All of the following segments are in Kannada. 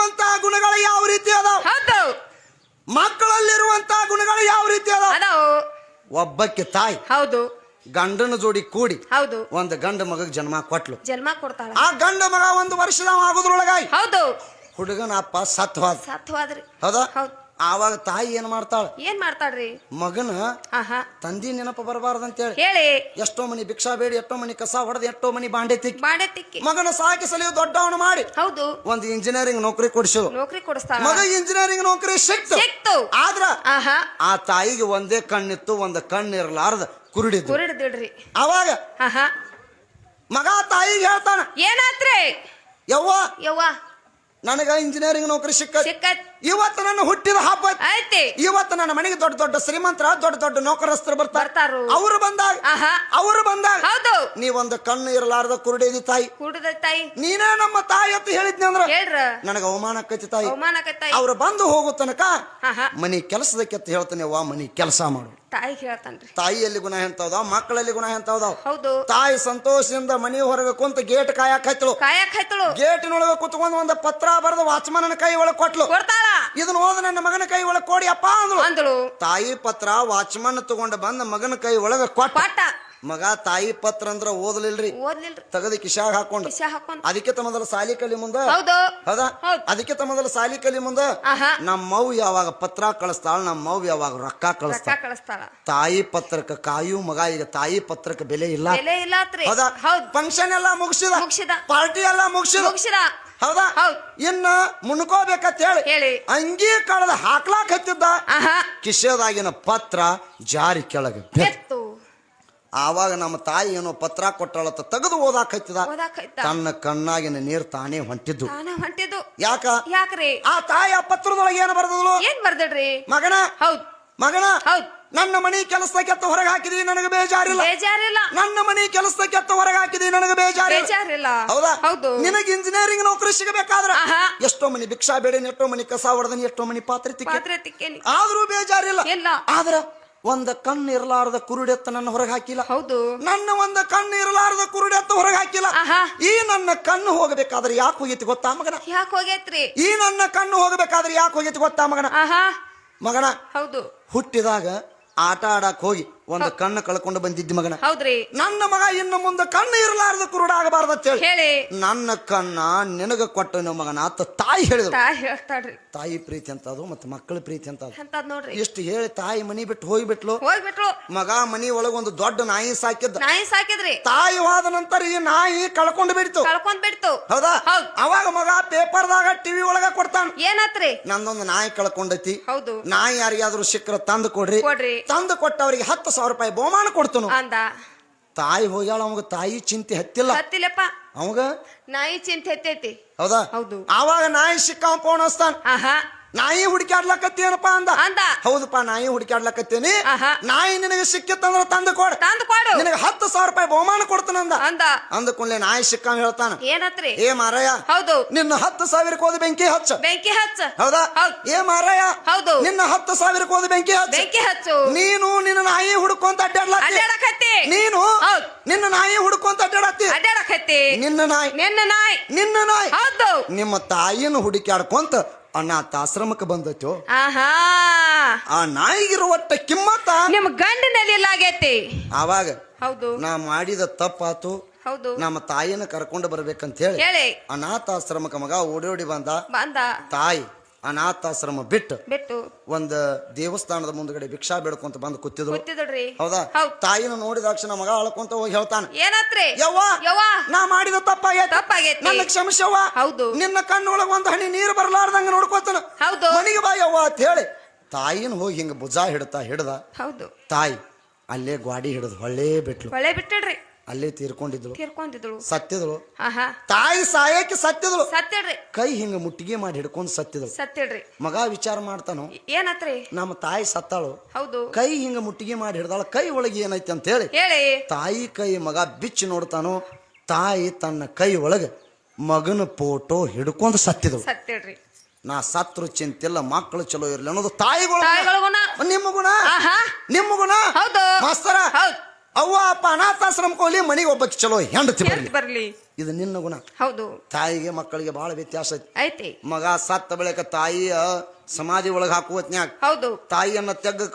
ಮಕ್ಕಳಲ್ಲಿರುವಂತಹ ಗುಣಗಳು ಯಾವ ರೀತಿ ಅದಾವ? ಹೌದು. ಮಕ್ಕಳಲ್ಲಿರುವಂತಹ ಗುಣಗಳು ಯಾವ ರೀತಿ ಅದಾವ? ಅದಾವು. ಒಬ್ಬಕ್ಕೆ ತಾಯಿ ಹೌದು. ಗಂಡನ ಜೋಡಿ ಕೂಡಿ ಹೌದು. ಒಂದು ಗಂಡ ಮಗಗ್ ಜನ್ಮ ಕೊಟ್ಲು. ಜನ್ಮ ಕೊಡ್ತಾಳ. ಆ ಗಂಡ ಮಗ 1 ವರ್ಷದ ಆಗೋದ್ರೊಳಗಾಗಿ ಹೌದು. ಹುಡುಗನ ಅಪ್ಪ ಸತ್ವಾದ. ಸತ್ವಾದ್ರಿ. ಹೌದಾ? ಹೌದು. ಆವಾಗ ತಾಯಿ ಏನ್ ಮಾಡ್ತಾಳ? ಏನ್ ಮಾಡ್ತಾಳ್ರಿ? ಮಗನ ಆಹಾ ತಂದಿ ನೆನಪು ಬರಬಾರ್ದಂತೇಳಿ ಹೇಳಿ ಎಷ್ಟೋ ಮನಿ ಭಿಕ್ಷಾ ಬೇಡಿ, ಎಷ್ಟೋ ಮನಿ ಕಸ ಹೊಡೆದು, ಎಷ್ಟೋ ಮನಿ ಬಾಂಡೆ ತಿಕ್ಕಿ ಬಾಂಡೆ ತಿಕ್ಕಿ ಮಗನ ಸಾಕಿ ಸಲಿಯು ದೊಡ್ಡವನು ಮಾಡಿ ಹೌದು ಒಂದು ಇಂಜಿನಿಯರಿಂಗ್ ನೌಕರಿ ಕೊಡಿಸು. ನೌಕರಿ ಕೊಡಿಸ್ತಾಳ. ಮಗ ಇಂಜಿನಿಯರಿಂಗ್ ನೌಕರಿ ಸಿಕ್ತು. ಆದ್ರ ಆಹಾ ಆ ತಾಯಿಗೆ ಒಂದೇ ಕಣ್ಣಿತ್ತು, ಒಂದು ಕಣ್ಣಿರಲಾರ್ದ ಕುರುಡಿದ್ದು. ಕುರುಡಿದ್ರಿ. ಅವಾಗ ಆಹಾ ಮಗ ತಾಯಿಗೆ ಹೇಳ್ತಾನ, ಏನಾತ್ರಿ? ಯವ್ವ ಯವ್ವ ನನಗ ಇಂಜಿನಿಯರಿಂಗ್ ನೌಕರಿ ಸಿಕ್ಕತ್. ಇವತ್ತು ನನ್ನ ಹುಟ್ಟಿದ ಹಬ್ಬ ಐತಿ. ಇವತ್ತು ನನ್ನ ಮನೆಗೆ ದೊಡ್ಡ ದೊಡ್ಡ ಶ್ರೀಮಂತರ, ದೊಡ್ಡ ದೊಡ್ಡ ನೌಕರಸ್ಥರು ಬರ್ತಾರು. ಅವರು ಬಂದಾಗ ಹೌದು ನೀವೊಂದು ಕಣ್ಣು ಇರಲಾರ್ದ ಕುರುಡಿದಿ ತಾಯಿ. ಕುರುಡಿದ ತಾಯಿ ನೀನೇ ನಮ್ಮ ತಾಯಿ ಅಂತ ಹೇಳಿದ್ನಿ ಅಂದ್ರ ಹೇಳ್ರ ನನಗ ಅವಮಾನ ಆಕೈತಿ ತಾಯಿ. ಅವಮಾನ ಆಕೈತಿ. ಅವ್ರು ಬಂದು ಹೋಗೋ ತನಕ ಆಹಾ ಮನಿ ಕೆಲಸದಕ್ಕೆ ಅಂತ ಹೇಳ್ತಾನೆ, ಅವ್ವ ಮನಿ ಕೆಲಸ ಮಾಡು. ತಾಯಿ ಹೇಳ್ತಾನ್ರಿ. ತಾಯಿಯಲ್ಲಿ ಗುಣ ಎಂತವ್ದಾವ್, ಮಕ್ಕಳಲ್ಲಿ ಗುಣ ಎಂತವ್ದಾವ್. ಹೌದು. ತಾಯಿ ಸಂತೋಷದಿಂದ ಮನಿ ಹೊರಗೆ ಕುಂತ ಗೇಟ್ ಕಾಯಕ್ ಹತ್ತಳು. ಗೇಟಿನೊಳಗೆ ಕುತ್ಕೊಂಡು ಒಂದು ಪತ್ರ ಬರೆದು ವಾಚ್ಮನ್ ಕೈ ಒಳಗ್ ಕೊಟ್ಲು. ಇದನ್ನ ಓದ ನನ್ನ ಮಗನ ಕೈ ಒಳಗ್ ಕೊಡಿ ಅಪ್ಪ ಅಂದ್ಳು. ತಾಯಿ ಪತ್ರ ವಾಚ್ಮನ್ ತಗೊಂಡ ಬಂದ ಮಗನ ಕೈ ಒಳಗ ಕೊಟ್ಟ. ಮಗ ತಾಯಿ ಪತ್ರ ಅಂದ್ರ ಓದಲಿಲ್ರಿ, ತಗದಿ ಕಿಶಾಗ ಹಾಕೊಂಡು. ಅದಕ್ಕೆ ಮೊದಲ ಸಾಲಿ ಕಲಿ ಮುಂದ. ಹೌದಾ? ಅದಕ್ಕೆ ಮೊದಲ ಸಾಲಿ ಕಲಿ ಮುಂದ ನಮ್ಮವ್ ಯಾವಾಗ ಪತ್ರ ಕಳಿಸ್ತಾಳ, ನಮ್ಮವ್ ಯಾವಾಗ ರೊಕ್ಕ ಕಳಿಸ್ತಾಳ. ತಾಯಿ ಪತ್ರಕ್ಕೆ ಕಾಯು ಮಗ. ಈಗ ತಾಯಿ ಪತ್ರಕ್ಕೆ ಬೆಲೆ ಇಲ್ಲ. ಹೌದಾ? ಫಂಕ್ಷನ್ ಎಲ್ಲ ಮುಗಿಸಿದ, ಪಾರ್ಟಿ ಎಲ್ಲ ಮುಗಿಸಿದ. ಹೌದಾ? ಇನ್ನ ಮುನ್ಕೋಬೇಕಂತ ಹೇಳಿ ಅಂಗಿ ಕಳೆದ ಹಾಕ್ಲಾಕ್ ಹತ್ತಿದ್ದ, ಕಿಶದಾಗಿನ ಪತ್ರ ಜಾರಿ ಕೆಳಗೆ ಬಿತ್ತು. ಆವಾಗ ನಮ್ಮ ತಾಯಿ ಏನೋ ಪತ್ರ ಕೊಟ್ಟಳತ್ತ ತೆಗೆದು ಓದಾಕ್ ಹತ್ತಿದ. ತನ್ನ ಕಣ್ಣಾಗಿನ ನೀರ್ ತಾನೇ ಹೊಂಟಿದ್ದು. ಯಾಕ್ರಿ? ಆ ತಾಯಿ ಆ ಪತ್ರದೊಳಗೆ ಏನು ಬರೆದಳು? ಏನ್ ಬರ್ದಡ್ರಿ? ಮಗನ ನನ್ನ ಮನಿ ಕೆಲಸಕ್ಕೆ ಹೊರಗೆ ಹಾಕಿದಿ, ನನಗೆ ಬೇಜಾರಿಲ್ಲ. ನನ್ನ ಮನಿ ಕೆಲಸಕ್ಕೆ ಹೊರಗೆ ಹಾಕಿದಿ, ನನಗೆ ಬೇಜಾರಿಲ್ಲ. ಹೌದಾ? ನಿನಗೆ ಇಂಜಿನಿಯರಿಂಗ್ ನೌಕರಿ ಸಿಗಬೇಕಾದ್ರ ಎಷ್ಟೋ ಮನಿ ಭಿಕ್ಷಾ ಬೇಡಿ, ಎಷ್ಟೋ ಮನಿ ಕಸ ಹೊಡೆದನಿ, ಎಷ್ಟೋ ಮನಿ ಪಾತ್ರೆ ತಿಕ್ಕಿ, ಆದ್ರೂ ಬೇಜಾರಿಲ್ಲ. ಆದ್ರ ಒಂದ ಕಣ್ಣು ಇರಲಾರದ ಕುರುಡೆತ್ತ ನನ್ನ ಹೊರಗೆ ಹಾಕಿಲ್ಲ. ಹೌದು. ನನ್ನ ಒಂದ ಕಣ್ಣು ಇರಲಾರದ ಕುರುಡೆತ್ತ ಹೊರಗೆ ಹಾಕಿಲ್ಲ. ಈ ನನ್ನ ಕಣ್ಣು ಹೋಗಬೇಕಾದ್ರೆ ಯಾಕೆ ಹೋಗೈತಿ ಗೊತ್ತಾ ಮಗನ? ಯಾಕೆ ಹೋಗೈತ್ರಿ? ಈ ನನ್ನ ಕಣ್ಣು ಹೋಗಬೇಕಾದ್ರೆ ಯಾಕೆ ಹೋಗೈತಿ ಗೊತ್ತಾ ಮಗನ? ಹೌದು. ಹುಟ್ಟಿದಾಗ ಆಟ ಆಡಕ್ ಹೋಗಿ ಒಂದು ಕಣ್ಣು ಕಳ್ಕೊಂಡು ಬಂದಿದ್ದಿ ಮಗನ. ಹೌದ್ರಿ. ನನ್ನ ಮಗ ಇನ್ನು ಮುಂದೆ ಕಣ್ಣು ಇರಲಾರ್ದ ಕುರುಡ ಆಗಬಾರ್ದ ಹೇಳಿ ನನ್ನ ಕಣ್ಣ ನಿನಗ ಕೊಟ್ಟನು ಮಗನ ಅಂತ ತಾಯಿ ಹೇಳಿದ್ರು. ತಾಯಿ ಪ್ರೀತಿ ಅಂತ ಅದು, ಮತ್ತೆ ಮಕ್ಕಳ ಪ್ರೀತಿ ಅಂತ ನೋಡ್ರಿ. ಇಷ್ಟು ಹೇಳಿ ತಾಯಿ ಮನಿ ಬಿಟ್ಟು ಹೋಗ್ಬಿಟ್ಲು. ಮಗ ಮನಿ ಒಳಗ ಒಂದು ದೊಡ್ಡ ನಾಯಿ ಸಾಕಿದ್ರಿ. ತಾಯಿ ಹೋದ ನಂತರ ಈ ನಾಯಿ ಕಳ್ಕೊಂಡು ಬಿಡ್ತು. ಹೌದಾ? ಅವಾಗ ಮಗ ಪೇಪರ್ದಾಗ ಟಿವಿ ಒಳಗ ಕೊಡ್ತಾನ, ಏನಾತ್ರಿ? ನಂದೊಂದು ನಾಯಿ ಕಳ್ಕೊಂಡೈತಿ. ಹೌದು. ನಾಯಿ ಯಾರಿಗಾದ್ರೂ ಸಿಕ್ಕರ ತಂದು ಕೊಡ್ರಿ. ತಂದು ಕೊಟ್ಟವ್ರಿಗೆ 10,000 ರೂಪಾಯಿ ಬಹುಮಾನ ಕೊಡ್ತನು ಅಂದ. ತಾಯಿ ಹೋಗ್ಯಾಳ. ಅವಾಗ ತಾಯಿ ಚಿಂತೆ ಹತ್ತಿಲ್ಲಪ್ಪ. ಅವಾಗ ನಾಯಿ ಚಿಂತೆ ಹತ್ತೈತಿ. ಹೌದಾ? ಹೌದು. ಆವಾಗ ನಾಯಿ ಸಿಕ್ಕ ಫೋನ್ ಹಚ್ತಾನ, ನಾಯಿ ಹುಡುಕಾಡ್ಲಕತ್ತಿ ಏನಪ್ಪಾ ಅಂದ. ಹೌದಪ್ಪ, ನಾಯಿ ಹುಡುಕಾಡ್ಲಕತ್ತೀನಿ. ನಾಯಿ ನಿನಗೆ ಸಿಕ್ಕಿತ್ತಂದ್ರ ತಂದು ಕೊಡು, ನಿನಗೆ 10,000 ರೂಪಾಯಿ ಬಹುಮಾನ ಕೊಡ್ತಾನಂದ. ಅಂದಕೊಂಡ್ಲೆ ನಾಯಿ ಸಿಕ್ಕ ಹೇಳ್ತಾನ, ಏನತ್ರಿ? ಏ ಮಾರಯ್ಯ, ಹೌದು, ನಿನ್ನ 10,000 ಹೋದ ಬೆಂಕಿ ಹಚ್ಚ. ಹೌದಾ? ಏ ಮಾರಯ್ಯ, ಹೌದು, ನಿನ್ನ 10,000 ಹೋದ ಬೆಂಕಿ ಹಚ್ಚು. ನೀನು ನಿನ್ನ ನಾಯಿ ಹುಡ್ಕೊಂತ ಅಡ್ಡಾಡ್ಲತ್ತಿ. ನೀನು ನಿನ್ನ ನಾಯಿ ಹುಡ್ಕೊಂತ ಅಡ್ಡಾಡತ್ತಿ. ನಿನ್ನ ನಾಯಿ ಹೌದು ನಿಮ್ಮ ತಾಯಿನ ಹುಡುಕಾಡ್ಕೊಂತ ಅನಾಥಾಶ್ರಮಕ್ಕೆ ಬಂದೈತೋ. ಆ ನಾಯಿಗಿರೋ ಒಟ್ಟ ಕಿಮ್ಮತ್ತ ನಿಮ್ಮ ಗಂಡನಲ್ಲಿ ಆಗೈತಿ. ಆವಾಗ ಹೌದು ನಾ ಮಾಡಿದ ತಪ್ಪಾತು. ಹೌದು. ನಮ್ಮ ತಾಯಿನ ಕರ್ಕೊಂಡು ಬರ್ಬೇಕಂತ ಹೇಳಿ ಅನಾಥಾಶ್ರಮಕ್ಕೆ ಮಗ ಓಡಿ ಬಂದ. ತಾಯಿ ಅನಾಥಾಶ್ರಮ ಬಿಟ್ಟು ಒಂದ್ ದೇವಸ್ಥಾನದ ಮುಂದ್ಗಡೆ ಭಿಕ್ಷಾ ಬೇಡ್ಕೊಂತ ಬಂದು ಕೂತಿದ್ರಿ. ಹೌದಾ? ತಾಯಿನ ನೋಡಿದಾಕ್ಷಣ ಮಗ ಅಳ್ಕೊಂತ ಹೋಗಿ ಹೇಳ್ತಾನ, ಏನತ್ರಿ? ಯವ್ವ, ನಾ ಮಾಡಿದ ತಪ್ಪಾಗೈತಿ, ನನ್ನ ಕ್ಷಮಿಸವ್ವ. ಹೌದು. ನಿನ್ನ ಕಣ್ಣೊಳಗ ಒಂದ್ ಹನಿ ನೀರು ಬರ್ಲಾರ್ದಂಗ ನೋಡ್ಕೋತಾನ. ಹೌದು. ಮನಿಗೆ ಬಾ ಯವ್ವ ಅಂತ ಹೇಳಿ ತಾಯಿನ ಹೋಗಿ ಹಿಂಗ ಭುಜ ಹಿಡ್ದ. ಹೌದು. ತಾಯಿ ಅಲ್ಲೇ ಗ್ವಾಡಿ ಹಿಡಿದು ಹೊಳ್ಳೆ ಬಿಟ್ರಿ. ಅಲ್ಲೇ ತೀರ್ಕೊಂಡಿದ್ಳು. ಸತ್ತಿದ್ಳು. ತಾಯಿ ಸಾಯಕ್ಕೆ ಸತ್ತಿದ್ಳು. ಕೈ ಹಿಂಗ ಮುಟ್ಟಿಗೆ ಮಾಡಿ ಹಿಡ್ಕೊಂಡು ಸತ್ತಿದ್ಳು. ಮಗ ವಿಚಾರ ಮಾಡ್ತಾನು, ಏನತ್ರಿ? ನಮ್ಮ ತಾಯಿ ಸತ್ತಾಳು. ಹೌದು. ಕೈ ಹಿಂಗ ಮುಟ್ಟಿಗೆ ಮಾಡಿ ಹಿಡ್ದಾಳ, ಕೈ ಒಳಗೆ ಏನೈತಿ ಅಂತ ಹೇಳಿ ತಾಯಿ ಕೈ ಮಗ ಬಿಚ್ಚಿ ನೋಡ್ತಾನು. ತಾಯಿ ತನ್ನ ಕೈ ಒಳಗೆ ಮಗನ ಫೋಟೋ ಹಿಡ್ಕೊಂಡು ಸತ್ತಿದ್ಳು. ನಾ ಸತ್ರು ಚಿಂತಿಲ್ಲ, ಮಕ್ಕಳು ಚಲೋ ಇರ್ಲಿ ಅನ್ನೋದು ತಾಯಿಗಳು. ನಿಮ್ಮ ಗುಣ ಮಾಸ್ತರ ಅವ್ವ ಅಪ್ಪ ಅನಾಥಾಶ್ರಮಕ್ಕೆ ಹೋಗ್ಲಿ, ಮನೆಗೆ ಒಬ್ಬಕ್ಕೆ ಚಲೋ ಹೆಂಡತಿ ಬರ್ಲಿ. ಬರ್ಲಿ. ಇದು ನಿನ್ನ ಗುಣ. ಹೌದು. ತಾಯಿಗೆ ಮಕ್ಕಳಿಗೆ ಬಹಳ ವ್ಯತ್ಯಾಸ ಐತಿ. ಐತಿ. ಮಗ ಸತ್ತ ಬಳಿಕ ತಾಯಿಯ ಸಮಾಧಿ ಒಳಗೆ ಹಾಕುವತ್ನ್ಯಾಗ ಹೌದು ತಾಯಿಯನ್ನ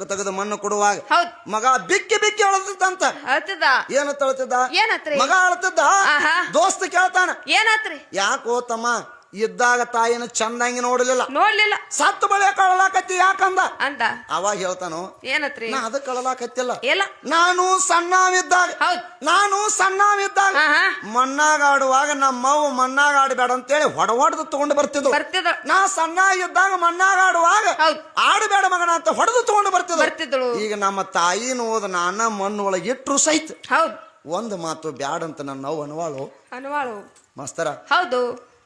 ತೆಗೆದು ಮಣ್ಣು ಕೊಡುವಾಗ ಹೌದು ಮಗ ಬಿಕ್ಕಿ ಬಿಕ್ಕಿ ಅಳತಿದ್ದಂತ. ಅಳ್ತಿದ್ದ. ಏನು ತಳ್ತಿದ್ದ? ಏನತ್ರಿ? ಮಗ ಅಳ್ತಿದ್ದ. ಆಹಾ. ದೋಸ್ತ ಕೇಳ್ತಾನ, ಏನಾತ್ರಿ? ಯಾಕೋ ತಮ್ಮ ಇದ್ದಾಗ ತಾಯಿನ ಚಂದಂಗಿ ನೋಡ್ಲಿಲ್ಲ, ನೋಡ್ಲಿಲ್ಲ, ಸತ್ತ ಬಳಿಕ ಕಳಲಾಕತ್ತಿ ಯಾಕಂದ. ಅಂದ. ಅವಾಗ ಹೇಳ್ತಾನು, ಏನತ್ರಿ? ನಾ ಅದಕ್ಕೆ ಕಳಲಾಕತ್ತಿಲ್ಲ, ಇಲ್ಲ, ನಾನು ಸಣ್ಣವಿದ್ದಾಗ ಆಹಾ. ಮಣ್ಣಾಗ ಆಡುವಾಗ ನಮ್ಮವ್ವ ಮಣ್ಣಾಗ ಆಡಬೇಡ ಅಂತೇಳಿ ಹೊಡೆದು ತಗೊಂಡು ಬರ್ತಿದ್ಳು. ನಾ ಸಣ್ಣ ಇದ್ದಾಗ ಮಣ್ಣಾಗ ಆಡುವಾಗ ಹೌದ್. ಆಡಬೇಡ ಮಗನ ಅಂತ ಹೊಡೆದು ತಗೊಂಡು ಬರ್ತಿದ್ಳು. ಈಗ ನಮ್ಮ ತಾಯಿನ ಹೋದ ನಾನ ಮಣ್ಣು ಒಳಗೆ ಇಟ್ರು ಸಹಿತ ಹೌದು ಒಂದು ಮಾತು ಬ್ಯಾಡ ಅಂತ ನನ್ನ ನೋವು ಅನುವಾಳು ಮಾಸ್ತರ. ಹೌದು.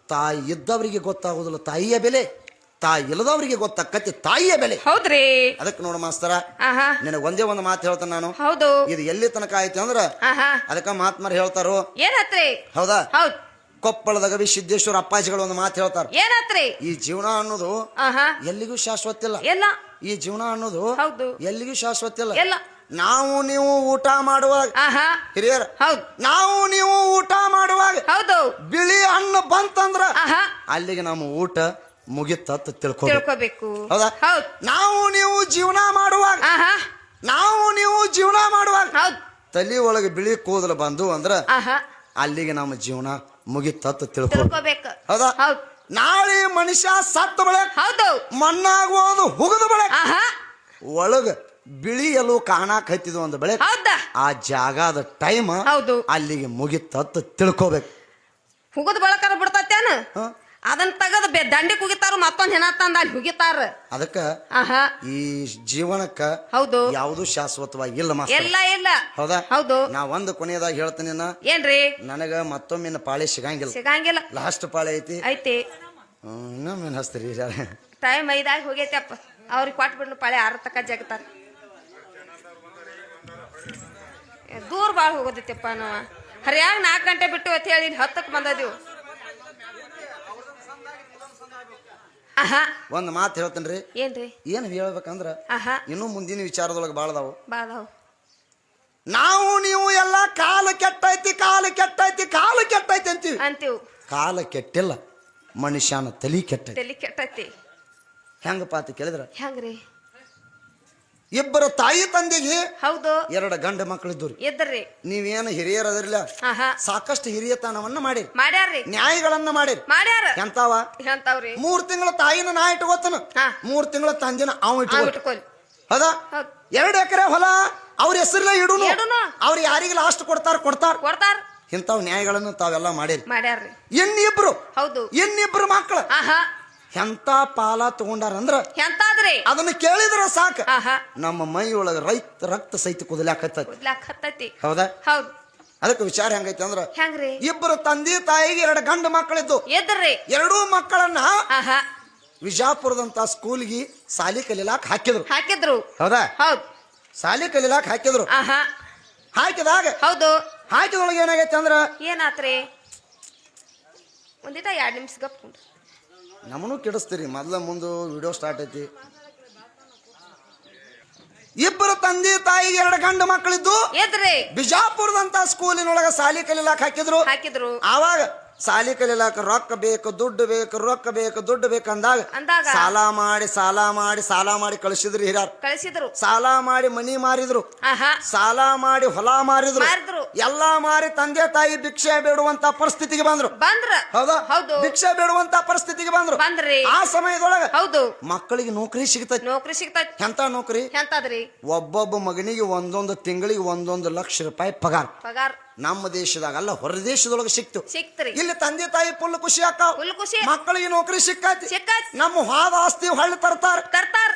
ತಾಯಿ ಇದ್ದವರಿಗೆ ಗೊತ್ತಾಗುದಿಲ್ಲ ತಾಯಿಯ ಬೆಲೆ, ತಾಯಿ ಇಲ್ಲದವರಿಗೆ ಗೊತ್ತಾಕತಿ ತಾಯಿಯ ಬೆಲೆ. ಹೌದ್ರಿ. ಅದಕ್ಕೆ ನೋಡು ಮಾಸ್ತರ, ಆಹಾ. ನಿನಗೆ ಒಂದೇ ಒಂದು ಮಾತು ಹೇಳ್ತಾನೆ ನಾನು. ಹೌದು. ಇದು ಎಲ್ಲಿ ತನಕ ಆಯ್ತು ಅಂದ್ರ ಆಹಾ. ಅದಕ್ಕ ಮಹಾತ್ಮರು ಹೇಳ್ತಾರೋ. ಏನತ್ರಿ? ಹೌದಾ? ಹೌದ್. ಕೊಪ್ಪಳದಾಗ ಸಿದ್ದೇಶ್ವರ ಅಪ್ಪಾಜಿಗಳು ಒಂದು ಮಾತು ಹೇಳ್ತಾರ. ಏನತ್ರಿ? ಈ ಜೀವನ ಅನ್ನೋದು ಆಹಾ. ಎಲ್ಲಿಗೂ ಶಾಶ್ವತ ಇಲ್ಲ. ಎಲ್ಲ. ಈ ಜೀವನ ಅನ್ನೋದು ಹೌದು ಎಲ್ಲಿಗೂ ಶಾಶ್ವತ ಇಲ್ಲ. ಎಲ್ಲ. ನಾವು ನೀವು ಊಟ ಮಾಡುವಾಗ ಆಹಾ. ಹಿರಿಯರ ಹೌದು. ನಾವು ನೀವು ಊಟ ಮಾಡುವಾಗ ಹೌದು. ಬಿಳಿ ಹಣ್ಣು ಬಂತಂದ್ರ ಆಹಾ. ಅಲ್ಲಿಗೆ ನಮ್ಮ ಊಟ ಮುಗಿತತ್ ತಿಳ್ಕೋಬೇಕು. ಹೌದಾ? ಹೌದು. ನಾವು ನೀವು ಜೀವನ ಮಾಡುವಾಗ ಆಹಾ. ಹೌದು. ತಲಿ ಒಳಗೆ ಬಿಳಿ ಕೂದಲು ಬಂದು ಅಂದ್ರ ಆಹಾ. ಅಲ್ಲಿಗೆ ನಮ್ಮ ಜೀವನ ಮುಗಿತತ್ ತಿಳ್ಕೋಬೇಕು. ಹೌದಾ? ಹೌದು. ನಾಳೆ ಮನುಷ್ಯ ಸತ್ತ ಬಳೆ ಹೌದು ಮಣ್ಣಾಗುವುದು ಹುಗದ ಬಳೆ ಆಹಾ. ಒಳಗ ಬಿಳಿ ಎಲ್ಲೂ ಕಾಣಾಕ್ ಹತ್ತಿದ್ವು ಅಂದ ಬಳೆ ಹೌದಾ? ಆ ಜಾಗದ ಟೈಮ್ ಹೌದು ಅಲ್ಲಿಗೆ ಮುಗಿತತ್ ತಿಳ್ಕೋಬೇಕು. ಹುಗದ್ ಬಳಕರ ಬಿಡ್ತೇನ ಅದನ್ನ ತಗದ್ ದಂಡಿ ಕುಗಿತಾರ, ಮತ್ತೊಂದ್ ಹೆಣ ತಂದ ಅಲ್ಲಿ ಹುಗಿತಾರ. ಅದಕ್ಕ ಆಹಾ. ಈ ಜೀವನಕ್ಕ ಹೌದು ಯಾವುದು ಶಾಶ್ವತವಾಗಿ ಇಲ್ಲ ಮಾಸ್ತರ. ಎಲ್ಲ ಇಲ್ಲ. ಹೌದಾ? ಹೌದು. ನಾ ಒಂದು ಕೊನೆಯದಾಗ ಹೇಳ್ತೀನಿ, ಏನ್ರಿ? ನನಗ ಮತ್ತೊಮ್ಮಿನ ಪಾಳಿ ಸಿಗಂಗಿಲ್ಲ. ಲಾಸ್ಟ್ ಪಾಳಿ ಐತಿ. ಇನ್ನೊಮ್ಮೆ ಹಚ್ತೀರಿ. ಟೈಮ್ 5 ಹೋಗೈತಿ ಅಪ್ಪ. ಅವ್ರಿಗೆ ಕೊಟ್ಟು ಬಿಡ್ಲು ಪಾಳೆ 6 ತಕ ಜಗತಾರ. ದೂರ ಬಾಳ ಹೋಗೋದೈತಿಪ್ಪ. ನಾವು ಹರಿಯಾಗ 4 ಗಂಟೆ ಬಿಟ್ಟು ಅಂತ ಹೇಳಿ 10ಕ್ಕೆ ಬಂದದೀವು. ಆಹಾ. ಒಂದ್ ಮಾತು ಹೇಳ್ತೇನ್ರಿ. ಏನ್ರಿ? ಏನ್ ಹೇಳ್ಬೇಕಂದ್ರ ಆಹಾ. ಇನ್ನು ಮುಂದಿನ ವಿಚಾರದೊಳಗೆ ಬಾಳದಾವು. ನಾವು ನೀವು ಎಲ್ಲ ಕಾಲ ಕೆಟ್ಟೈತಿ ಅಂತೀವಿ. ಕಾಲ ಕೆಟ್ಟಿಲ್ಲ, ಮನುಷ್ಯನ ತಲಿ ಕೆಟ್ಟೈತಿ. ಹೆಂಗಪ್ಪ ಅಂತ ಕೇಳಿದ್ರ, ಹೆಂಗ್ರಿ? ಇಬ್ಬರ ತಾಯಿ ತಂದೆಗೆ ಹೌದು 2 ಗಂಡ ಮಕ್ಕಳಿದ್ದು ಇದ್ದರ್ರಿ. ನೀವೇನು ಹಿರಿಯರದ್ರಲ್ಲ, ಸಾಕಷ್ಟು ಹಿರಿಯತನವನ್ನ ಮಾಡ್ಯಾರ್ರಿ, ನ್ಯಾಯಗಳನ್ನ ಮಾಡ್ಯಾರ. ಎಂತಾವ್ರಿ? 3 ತಿಂಗಳ ತಾಯಿನ ನಾ ಇಟ್ಕೋತನ, 3 ತಿಂಗಳ ತಂದಿನ ಅವ ಇಟ್ಕೊಲ್. ಹೌದಾ? 2 ಎಕರೆ ಹೊಲ ಅವ್ರ ಹೆಸರಲ್ಲೇ ಇಡುನು. ಅವ್ರು ಯಾರಿಗೆ ಲಾಸ್ಟ್ ಕೊಡ್ತಾರ. ಇಂಥವ್ ನ್ಯಾಯಗಳನ್ನು ತಾವೆಲ್ಲ ಮಾಡ್ಯಾರ್ರಿ. ಇನ್ನಿಬ್ರು ಮಕ್ಕಳು ಎಂತ ಪಾಲ ತಗೊಂಡಾರಂದ್ರ ಅದನ್ನ ಕೇಳಿದ್ರ ಸಾಕ ನಮ್ಮ ಮೈ ಒಳಗ ರಕ್ತ ಸಹಿತ ಕುದಲಾಕತ್ತೈತಿ. ಹೌದಾ? ಅದಕ್ಕೆ ವಿಚಾರ ಹೆಂಗೈತಿ ಅಂದ್ರ, ಇಬ್ಬರು ತಂದೆ ತಾಯಿಗೆ 2 ಗಂಡು ಮಕ್ಕಳಿದ್ದು. 2 ಮಕ್ಕಳನ್ನ ವಿಜಾಪುರದಂತ ಸ್ಕೂಲ್ಗೆ ಸಾಲಿ ಕಲಿಲಾಕ್ ಹಾಕಿದ್ರು. ಹೌದಾ? ಸಾಲಿ ಕಲಿಲಾಕ್ ಹಾಕಿದ್ರು. ಹಾಕಿದೊಳಗೆ ಏನಾಗೈತಿ ಅಂದ್ರ, ಏನಾತ್ರಿ? ಒಂದಿಟ 2 ನಿಮಿಷ ಗಪ್ಕೊಂಡು ನಮ್ಮನ್ನು ಕೆಡಿಸ್ತೀರಿ. ಮೊದ್ಲ ಮುಂದೆ ವಿಡಿಯೋ ಸ್ಟಾರ್ಟ್ ಐತಿ. ಇಬ್ಬರು ತಂದೆ ತಾಯಿಗೆ 2 ಗಂಡು ಮಕ್ಕಳಿದ್ದು ಬಿಜಾಪುರದಂತ ಸ್ಕೂಲಿನೊಳಗ ಸಾಲಿ ಕಲಿಲಾಕ್ ಹಾಕಿದ್ರು. ಆವಾಗ ಸಾಲಿ ಕಲಿಲಾಕ ರೊಕ್ಕ ಬೇಕು, ದುಡ್ಡು ಬೇಕು ಅಂದಾಗ ಸಾಲ ಮಾಡಿ ಕಳಿಸಿದ್ರು ಹಿರಿಯರು. ಸಾಲ ಮಾಡಿ ಮನಿ ಮಾರಿದ್ರು, ಸಾಲ ಮಾಡಿ ಹೊಲ ಮಾರಿದ್ರು, ಎಲ್ಲಾ ಮಾರಿ ತಂದೆ ತಾಯಿ ಭಿಕ್ಷೆ ಬೇಡುವಂತ ಪರಿಸ್ಥಿತಿಗೆ ಬಂದ್ರು. ಹೌದಾ? ಭಿಕ್ಷೆ ಬೇಡುವಂತ ಪರಿಸ್ಥಿತಿಗೆ ಬಂದ್ರು. ಆ ಸಮಯದೊಳಗ ಮಕ್ಕಳಿಗೆ ನೌಕರಿ ಸಿಗ್ತೈತಿ. ಎಂತ ನೌಕರಿ? ಒಬ್ಬೊಬ್ಬ ಮಗನಿಗೆ ಒಂದೊಂದು ತಿಂಗಳಿಗೆ 1 ಲಕ್ಷ ರೂಪಾಯಿ ಪಗಾರ. ನಮ್ಮ ದೇಶದಾಗ ಅಲ್ಲ, ಹೊರ ದೇಶದೊಳಗೆ ಸಿಕ್ತ್ರಿ. ಇಲ್ಲಿ ತಂದೆ ತಾಯಿ ಫುಲ್ ಖುಷಿ ಆಕಾವ್, ಮಕ್ಕಳಿಗೆ ನೌಕರಿ ಸಿಕ್ಕೈತಿ. ನಮ್ಮ ಹಾದ ಆಸ್ತಿ ಹೊಳ್ಳಿ ತರ್ತಾರ,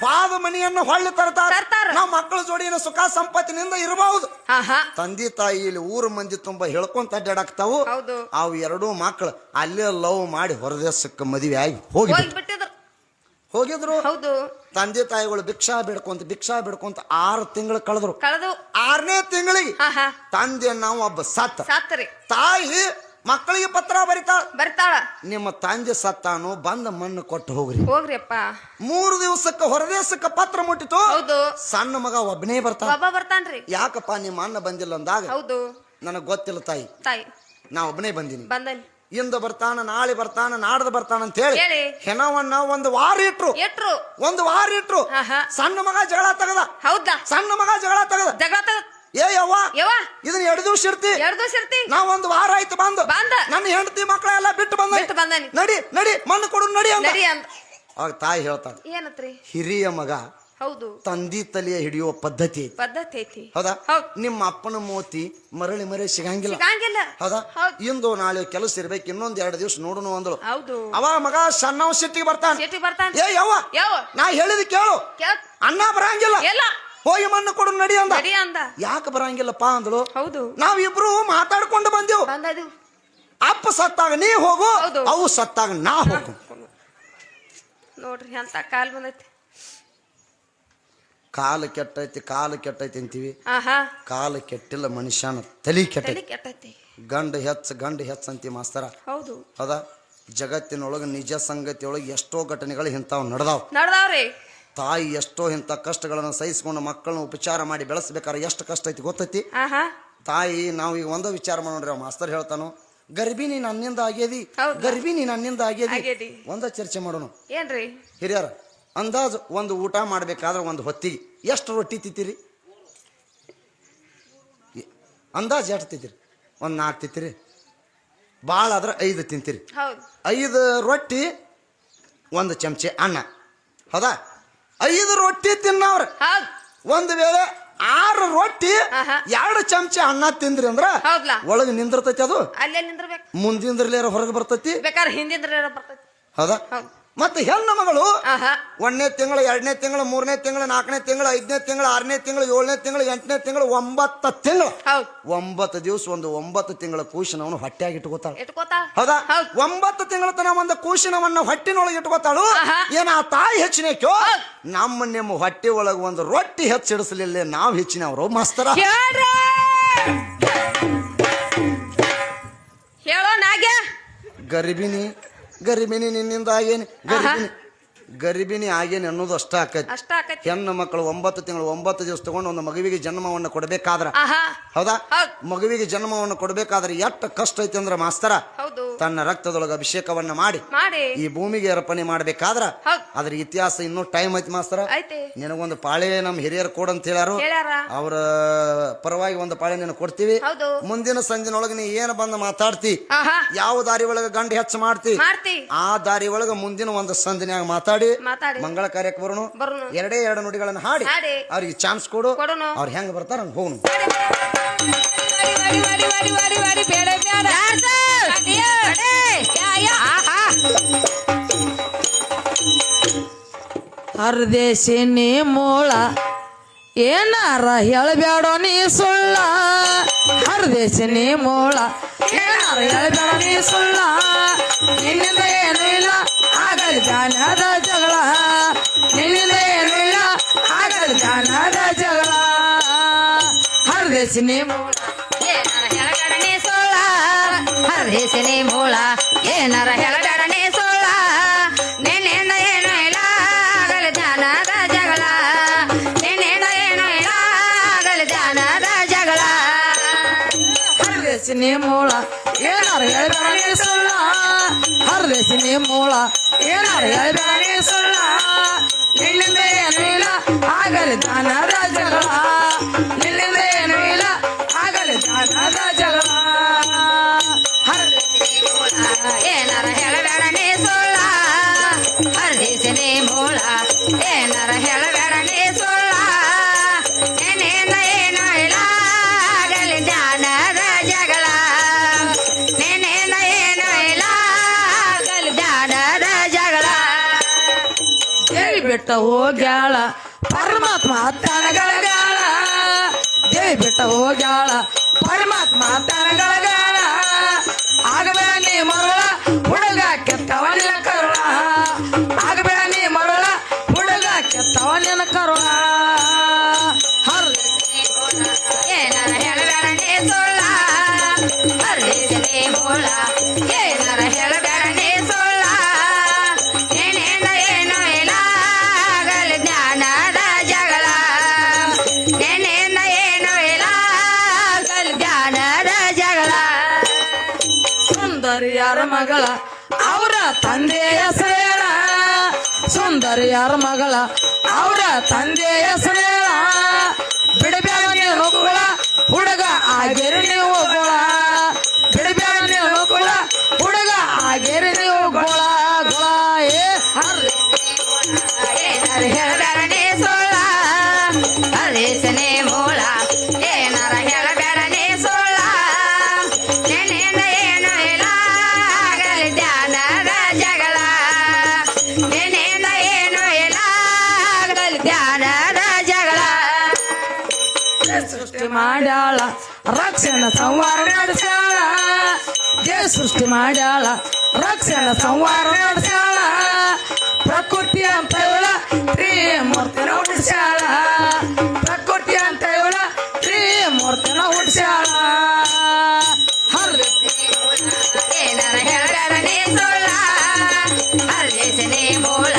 ಹಾದ ಮನೆಯನ್ನು ಹೊಳ್ಳಿ ತರ್ತಾರ. ನಮ್ಮ ಮಕ್ಕಳ ಜೋಡಿನ ಸುಖ ಸಂಪತ್ತಿನಿಂದ ಇರಬಹುದು. ತಂದೆ ತಾಯಿ ಇಲ್ಲಿ ಊರು ಮಂದಿ ತುಂಬಾ ಹೇಳ್ಕೊಂತ ಅಡ್ಡಾಡ್ತಾವು. ಅವು 2 ಮಕ್ಕಳು ಅಲ್ಲೇ ಲವ್ ಮಾಡಿ ಹೊರದೇಶಕ್ಕೆ ಮದುವೆ ಆಗಿ ಹೋಗಿದ್ರು. ತಂದೆ ತಾಯಿಗಳು ಭಿಕ್ಷಾ ಬಿಡ್ಕೊಂತ 6 ತಿಂಗಳು ಕಳೆದ್ರು. 6ನೇ ತಿಂಗಳಿಗೆ ತಂದೆ ನಾವು ಒಬ್ಬ ಸತ್ತರಿ. ತಾಯಿ ಮಕ್ಕಳಿಗೆ ಪತ್ರ ಬರಿತಾಳ ಬರ್ತಾಳ. ನಿಮ್ಮ ತಂದೆ ಸತ್ತಾನು ಬಂದ ಮಣ್ಣು ಕೊಟ್ಟು ಹೋಗ್ರಿ. ಹೋಗ್ರಿಪ್ಪ. 3 ದಿವಸಕ್ಕೆ ಹೊರದೇಶಕ್ಕೆ ಪತ್ರ ಮುಟ್ಟಿತು. ಹೌದು. ಸಣ್ಣ ಮಗ ಒಬ್ಬನೇ ಬರ್ತಾನ. ಒಬ್ಬ ಬರ್ತಾನ್ರಿ. ಯಾಕಪ್ಪ ನಿಮ್ಮ ಅಣ್ಣ ಬಂದಿಲ್ಲ ಅಂದಾಗ ಹೌದು ನನಗ್ ಗೊತ್ತಿಲ್ಲ ತಾಯಿ, ನಾ ಒಬ್ಬನೇ ಬಂದಿನಿ. ಬಂದನಿ. ಇಂದ ಬರ್ತಾನ, ನಾಳೆ ಬರ್ತಾನ, ನಾಡ್ದು ಬರ್ತಾನ ಅಂತ ಹೇಳಿ ಹೇಳಿ ಹೆಣವನ್ನ 1 ವಾರ ಇಟ್ರು. 1 ವಾರ ಇಟ್ರು. ಸಣ್ಣ ಮಗ ಜಗಳ ತಗದ. ಹೌದಾ? ಸಣ್ಣ ಮಗ ಜಗಳ ತಗದ. ಏ ಯವ್ವ ಇದನ್ನ 2 ದಿವಸ ಇರ್ತಿ. ನಾ 1 ವಾರ ಆಯ್ತು ಬಂದು ನನ್ನ ಹೆಂಡತಿ ಮಕ್ಕಳೆಲ್ಲ ಬಿಟ್ಟು ಬಂದ. ನಡಿ ನಡಿ ಮಣ್ಣು ಕೊಡು ನಡಿ ಅಂತ. ಆಗ ತಾಯಿ ಹೇಳ್ತಾಳ, ಏನತ್ರಿ? ಹಿರಿಯ ಮಗ ಹೌದು ತಂದಿ ತಲೆಯ ಹಿಡಿಯುವ ಪದ್ಧತಿ ಐತಿ. ಹೌದಾ? ನಿಮ್ಮ ಅಪ್ಪನ ಮೋತಿ ಮರಳಿ ಸಿಗಂಗಿಲ್ಲ. ಹೌದಾ? ಇಂದು ನಾಳೆ ಕೆಲಸ ಇರ್ಬೇಕು, ಇನ್ನೊಂದ್ 2 ದಿವಸ ನೋಡೋಣ ಅಂದಳು. ಅವ ಮಗ ಸಣ್ಣವ ಸಿಟ್ಟಿಗೆ ಬರ್ತಾನೆ. ಏ ಯವ್ವ ನಾ ಹೇಳಿದ ಕೇಳು, ಅಣ್ಣ ಬರಂಗಿಲ್ಲ, ಹೋಗಿ ಮಣ್ಣು ಕೊಡು ನಡಿ ಅಂದ. ಯಾಕೆ ಬರಂಗಿಲ್ಲಪ್ಪ ಅಂದಳು. ನಾವಿಬ್ರು ಮಾತಾಡ್ಕೊಂಡು ಬಂದೆವು. ಅಪ್ಪ ಸತ್ತಾಗ ನೀ ಹೋಗು, ಅವು ಸತ್ತಾಗ ನಾ ಹೋಗು. ನೋಡ್ರಿ ಅಂತ ಕಾಲ್ ಬಂದೈತಿ. ಕಾಲು ಕೆಟ್ಟೈತಿ ಅಂತೀವಿ. ಕಾಲು ಕೆಟ್ಟಿಲ್ಲ, ಮನುಷ್ಯನ ತಲಿ ಕೆಟ್ಟೈತಿ. ಗಂಡ ಹೆಚ್ಚ ಅಂತೀವಿ ಮಾಸ್ತರ. ಹೌದಾ? ಜಗತ್ತಿನೊಳಗೆ ನಿಜ ಸಂಗತಿ ಒಳಗೆ ಎಷ್ಟೋ ಘಟನೆಗಳು ಇಂಥವು ನಡೆದಾವ್ರಿ. ತಾಯಿ ಎಷ್ಟೋ ಇಂಥ ಕಷ್ಟಗಳನ್ನು ಸಹಿಸ್ಕೊಂಡು ಮಕ್ಕಳನ್ನ ಉಪಚಾರ ಮಾಡಿ ಬೆಳೆಸ್ಬೇಕಾದ್ರೆ ಎಷ್ಟು ಕಷ್ಟ ಐತಿ ಗೊತ್ತೈತಿ ತಾಯಿ. ನಾವು ಈಗ ಒಂದೋ ವಿಚಾರ ಮಾಡೋಣ್ರಿ, ಮಾಸ್ತರ್ ಹೇಳ್ತಾನು, ಗರ್ಭಿಣಿ ನನ್ನಿಂದ ಆಗ್ಯದಿ. ಒಂದ ಚರ್ಚೆ ಮಾಡೋಣ ಏನ್ರಿ ಹಿರಿಯರ. ಅಂದಾಜು ಒಂದು ಊಟ ಮಾಡ್ಬೇಕಾದ್ರೆ ಒಂದು ಹೊತ್ತಿಗೆ ಎಷ್ಟು ರೊಟ್ಟಿ ತಿಂತೀರಿ? ಅಂದಾಜು ಎಷ್ಟು ತಿಂತೀರಿ? 4 ತಿಂತೀರಿ. ಭಾಳ ಆದ್ರೆ 5 ತಿಂತೀರಿ. 5 ರೊಟ್ಟಿ 1 ಚಮಚೆ ಅನ್ನ. ಹೌದಾ? 5 ರೊಟ್ಟಿ ತಿನ್ನವ್ರ ಒಂದು ವೇಳೆ 6 ರೊಟ್ಟಿ 2 ಚಮಚೆ ಅನ್ನ ತಿಂದ್ರಿ ಅಂದ್ರ ಒಳಗೆ ನಿಂದಿರ್ತೈತಿ. ಅದು ಮುಂದಿಂದ್ರಲೇರ ಹೊರಗೆ ಬರ್ತೈತಿ, ಹೌದಾ? ಮತ್ತೆ ಹೆಣ್ಣು ಮಗಳು 1ನೇ ತಿಂಗಳು, 2ನೇ ತಿಂಗಳು, 3ನೇ ತಿಂಗಳು, 4ನೇ ತಿಂಗಳು, 5ನೇ ತಿಂಗಳು, 6ನೇ ತಿಂಗಳು, 7ನೇ ತಿಂಗಳು, 8ನೇ ತಿಂಗಳು, 9 ತಿಂಗಳು, 9 ದಿವಸ ಒಂದು 9 ತಿಂಗಳ ಕೂಶನವನು ಹೊಟ್ಟೆಯಾಗಿ ಇಟ್ಕೋತಾಳ. ಹೌದಾ? 9 ತಿಂಗಳ ತನ ಒಂದು ಕೂಶನವನ್ನ ಹೊಟ್ಟಿನೊಳಗೆ ಇಟ್ಕೋತಾಳು. ಏನ ಆ ತಾಯಿ ಹೆಚ್ಚಿನಕೋ ನಿಮ್ಮ ಹೊಟ್ಟೆ ಒಳಗೆ ಒಂದು ರೊಟ್ಟಿ ಹೆಚ್ಚಿಡಿಸಲಿಲ್ಲ, ನಾವು ಹೆಚ್ಚಿನವರು ಮಾಸ್ತರ. ಗರ್ಭಿಣಿ ನಿನ್ನಿಂದ ಆಗೇನಿ, ಗರ್ಭಿಣಿ ಆಗೇನಿ ಅನ್ನೋದು ಅಷ್ಟ ಆಕೈತಿ. ಹೆಣ್ಣು ಮಕ್ಕಳು 9 ತಿಂಗಳು 9 ದಿವಸ ತಗೊಂಡು ಒಂದು ಮಗುವಿಗೆ ಜನ್ಮವನ್ನು ಕೊಡಬೇಕಾದ್ರ, ಹೌದಾ? ಮಗುವಿಗೆ ಜನ್ಮವನ್ನು ಕೊಡಬೇಕಾದ್ರೆ ಎಷ್ಟು ಕಷ್ಟ ಐತಿ ಅಂದ್ರ ಮಾಸ್ತರ, ತನ್ನ ರಕ್ತದೊಳಗ ಅಭಿಷೇಕವನ್ನ ಮಾಡಿ ಈ ಭೂಮಿಗೆ ಅರ್ಪಣೆ ಮಾಡ್ಬೇಕಾದ್ರ ಅದ್ರ ಇತಿಹಾಸ ಇನ್ನೂ ಟೈಮ್ ಐತಿ ಮಾಸ್ತರ. ನಿನಗೊಂದು ಪಾಳೆ ನಮ್ಮ ಹಿರಿಯರು ಕೊಡಂತ ಹೇಳ್ಯಾರು. ಅವ್ರ ಪರವಾಗಿ ಒಂದು ಪಾಳೆ ನಿನಗೆ ಕೊಡ್ತೀವಿ. ಮುಂದಿನ ಸಂಜಿನೊಳಗೆ ನೀ ಏನು ಬಂದು ಮಾತಾಡ್ತಿ, ಯಾವ ದಾರಿ ಒಳಗ ಗಂಡು ಹೆಚ್ಚು ಮಾಡ್ತಿ, ಆ ದಾರಿ ಒಳಗ ಮುಂದಿನ ಒಂದು ಸಂದಿನ್ಯಾಗ ಮಾತಾಡಿ ಮಂಗಳ ಕಾರ್ಯಕ್ಕೆ ಬರೋಣ. 2 ನುಡಿಗಳನ್ನು ಹಾಡಿ ಅವ್ರಿಗೆ ಚಾನ್ಸ್ ಕೊಡು. ಅವ್ರು ಹೆಂಗ್ ಬರ್ತಾರ ಹಂಗ ಹೋಗೋಣ. ಹರದೇಶಿನಿ ಮೂಳ ಏನಾರ ಹೇಳಬೇಡೋ ನೀ ಸುಳ್ಳ. ಹರದೇಶಿನಿ ಮೂಳ ಏನಾರ ಹೇಳಬೇಡ ನೀ ಸುಳ್ಳ. ನಿನ್ನಿಂದ ಏನೂ ಇಲ್ಲ ಆಗಲಿ ಜ್ಞಾನದ ಜಗಳ. ನಿನ್ನಿಂದ ಏನೂ ಇಲ್ಲ ಆಗಲಿ ಜ್ಞಾನದ ಜಗಳ. ಹರದೇಶಿನಿ ಮೂಳ ಏನಾರ ಹೇಳಬೇಡ ನೀ ಸುಳ್ಳ. ಹರದೇಶಿನಿ ಮೂಳ ಏನಾರ ಹೇಳಬೇಡ ನೀ ಸುಳ್ಳ. ನಿನ್ನಿಂದ ಏನೂ ಇಲ್ಲ ಆಗಲಿ ಜ್ಞಾನದ ಜಗಳ. ನಿನ್ನಿಂದ ಏನೂ ಇಲ್ಲ ಆಗಲಿ ಜ್ಞಾನದ ಜಗಳ. ಹರದೇಶಿನಿ ಮೂಳ ಏನಾರ ಹೇಳಬೇಡ ನೀ ಸುಳ್ಳ. ಹರದೇಶಿನಿ ಮೂಳ ಏನಾರ ಹೇಳಬೇಡ ನೀ ಸುಳ್ಳ. ನಿನ್ನಿಂದ ಏನೂ ಇಲ್ಲ ಆಗಲಿ ಜ್ಞಾನದ ಜಗಳ. ನಿನ್ನಿಂದ ಏನೂ ಇಲ್ಲ ಆಗಲಿ ಜ್ಞಾನದ ಜಗಳ. ಏನಾರ ಹೇಳಬೇಡ ನೀ ಸುಳ್ಳ. ಹರದೇಶಿನಿ ಮೂಳ ಏನಾರ ಹೇಳಬೇಡ ನೀ ಸುಳ್ಳ. ನಿನ್ನಿಂದ ಏನೂ ಇಲ್ಲ ಆಗಲಿ ಜ್ಞಾನದ ಜಗಳ. ನಿನ್ನಿಂದ ಏನೂ ಇಲ್ಲ ಆಗಲಿ ಜ್ಞಾನದ ಜಗಳ. ದೇವಿ ಬಿಟ್ಟ ಹೋಗ್ಯಾಳ ಪರಮಾತ್ಮ ತನಗಳಗಾಳ. ದೇವಿ ಬಿಟ್ಟ ಹೋಗ್ಯಾಳ ಪರಮಾತ್ಮ ತನಗಳಗಾಳ. ಆಗಬೇಡ ನೀ ಮರುಳ ಹುಡುಗ ಕೆತ್ತವನಿನ ಕರುಳ. ಆಗಬೇಡ ನೀ ಮರುಳ ಹುಡುಗ ಕೆತ್ತವನಿನ ಕರುಳ. ಏನಾರ ಹೇಳಬೇಡ ನೀ ಸುಳ್ಳ. ಹರದೇಶಿನಿ ಮೂಳ ಸುಂದರಿಯರ ಮಗಳ ಅವರ ತಂದೆಯ ಹೆಸರೇಳ ಸುಂದರಿಯರ ಮಗಳ ಅವರ ತಂದೆಯ ಹೆಸರೇಳ ಬಿಡಬೇಡ ನೀವು ಕುಳ ಹುಡುಗ ಆಗಿರಿ ನೀವು ಗುಳ ಬಿಡಬೇಡ ನೀವು ಕುಳ ಹುಡುಗ ಆಗಿರಿ ನೀವು ಗುಳ ಗುಳ ಏ ಏನಾರ ಹೇಳಬೇಡನೆ ಸುಳ್ಳ ಹರಿಸನೆ ಮೂಳ ಏನಾರ ಹೇಳಬೇಡನೆ ಸುಳ್ಳ ನೆನೆಯಿಂದ ಏನು ಇಲ್ಲ ಆಗಲಿ ಧ್ಯಾನದ ಜಗಳ ನೆನೆಯಿಂದ ಏನು ಇಲ್ಲ ಆಗಲಿ ಧ್ಯಾನದ ಜಗಳ ಸೃಷ್ಟಿ ಮಾಡ್ಯಾಳ ರಕ್ಷಣ ಸಂವಾರ ನಡೆಸ್ಯಾಳ ದೇವ ಸೃಷ್ಟಿ ಮಾಡ್ಯಾಳ ರಕ್ಷಣ ಸಂವಾರ ನಡೆಸ್ಯಾಳ ಪ್ರಕೃತಿ ಅಂತ ಇವಳ ತ್ರಿಮೂರ್ತಿನ ಹುಟ್ಟಿಸ್ಯಾಳ ಪ್ರಕೃತಿ ಅಂತ ಇವಳ ತ್ರಿಮೂರ್ತಿನ ಹುಟ್ಟಿಸ್ಯಾಳ ಏನಾರ ಹೇಳಬೇಡನೆ ಸುಳ್ಳ ಹರಿಸನೆ ಮೂಳ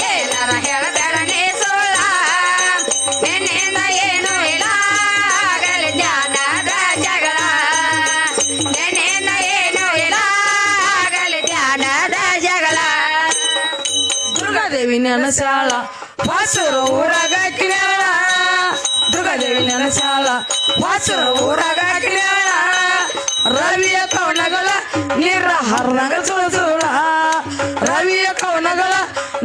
ಏನಾರ ಹೇಳಬೇಡನೆ ಸುಳ್ಳ ನೆನ್ನೆಯಿಂದ ಏನು ಇಲ್ಲ ಆಗಲಿ ಧ್ಯಾನದ ಜಗಳ ನೆನ್ನೆಯಿಂದ ಏನು ಇಲ್ಲ ಆಗಲಿ ಧ್ಯಾನದ ಜಗಳ ದುರ್ಗಾದೇವಿ ನೆನಸಾಳ ವಾಸುರ ಊರಾಗ ಕಿಳ್ಯಾಳ ದುರ್ಗಾದೇವಿ ನೆನಸಾಳ ವಾಸುರ ಊರಾಗ ಕಿಳ್ಯಾಳ ರವಿಯ ಕವನಗಳ ನೀರ ಹರಿದಂಗ ಸುಳಸುಳ ರವಿಯ ಕವನಗಳ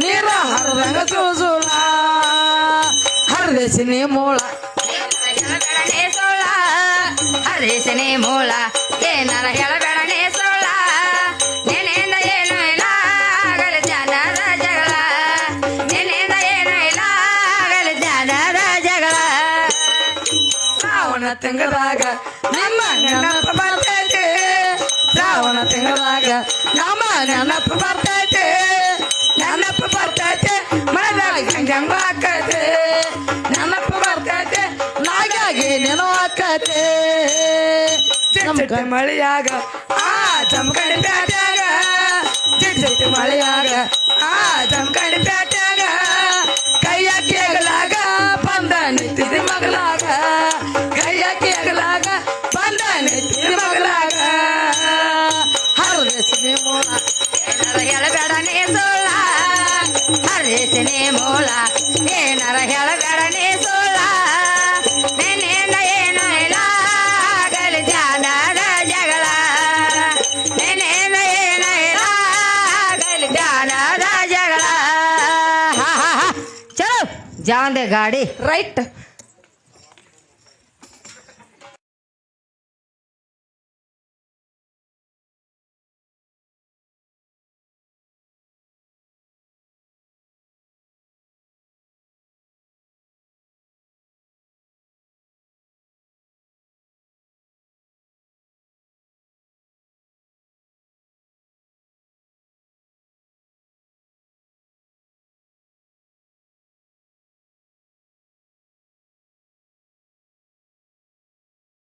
ನೀರ ಹರಿದಂಗ ಸುಳಸುಳ ಹರಿಸಿನಿ ಮೂಳ ಹೇಳಬೇಡನೆ ಸುಳ್ಳ ಹರಿಸನೆ ಮೂಳ ಏನಾರ ಹೇಳಬೇಡನೆ ಸುಳ್ಳ ನೆನೆಯಿಂದ ಏನು ಇಲ್ಲ ಆಗಲಿ ಧ್ಯಾನದ ಜಗಳ ನೆನೆಯಿಂದ ಏನು ಇಲ್ಲ ಆಗಲಿ ಧ್ಯಾನದ ಜಗಳ ಶ್ರಾವಣ ತಿಂಗಳದಾಗ ನಮ್ಮ ನೆನಪು ಬರ್ತೈತೆ ಶ್ರಾವಣ ತಿಂಗಳದಾಗ ನಮ್ಮ ನೆನಪು ಬರ್ತೈತೆ ನೆನಪು ಬರ್ತೈತೆ ಮಳೆದಾಗ ಹೆಂಗ ಹಾಕೈತೆ ನೆನಪು ಬರ್ತೈತೆ ನಾಗಾಗಿ ನೆನೋ ಹಾಕೈತೆ ಮಳೆಯಾಗ ಆ ಜಮಕಂಡಿ ಪ್ಯಾಟ್ಯಾಗ ಜಿಟ್ಟಿ ಮಳೆಯಾಗ ಆ ಜಮಕಂಡಿ ಪ್ಯಾಟ್ಯಾಗ ಕೈಯ ಕೇಗಲಾಗ ಬಂದ ನಿಂತಿದ್ದ ಮಗಲಾಗ ಕೈಯ ಕೇಗಲಾಗ ಬಂದ ನಿಂತಿದ್ದ ಮಗಲಾಗ ಹರಿಸಿನಿ ಮೂಲ ಏನಾರ ಹೇಳಬೇಡನೆ ಸುಳ್ಳ ಹರಿಸನೆ ಮೂಲ ಏನಾರ ಹೇಳಬೇಡನೆ ಸುಳ್ಳ ನೆನೆಯಿಂದ ಏನು ಇಲ್ಲ ಆಗಲಿ ಧ್ಯಾನದ ಜಗಳ ನೆನೆಯಿಂದ ಏನು ಇಲ್ಲ ಆಗಲಿ ಧ್ಯಾನದ ಜಗಳ ಚಲೋ ಜಾಂದೆ ಗಾಡಿ ರೈಟ್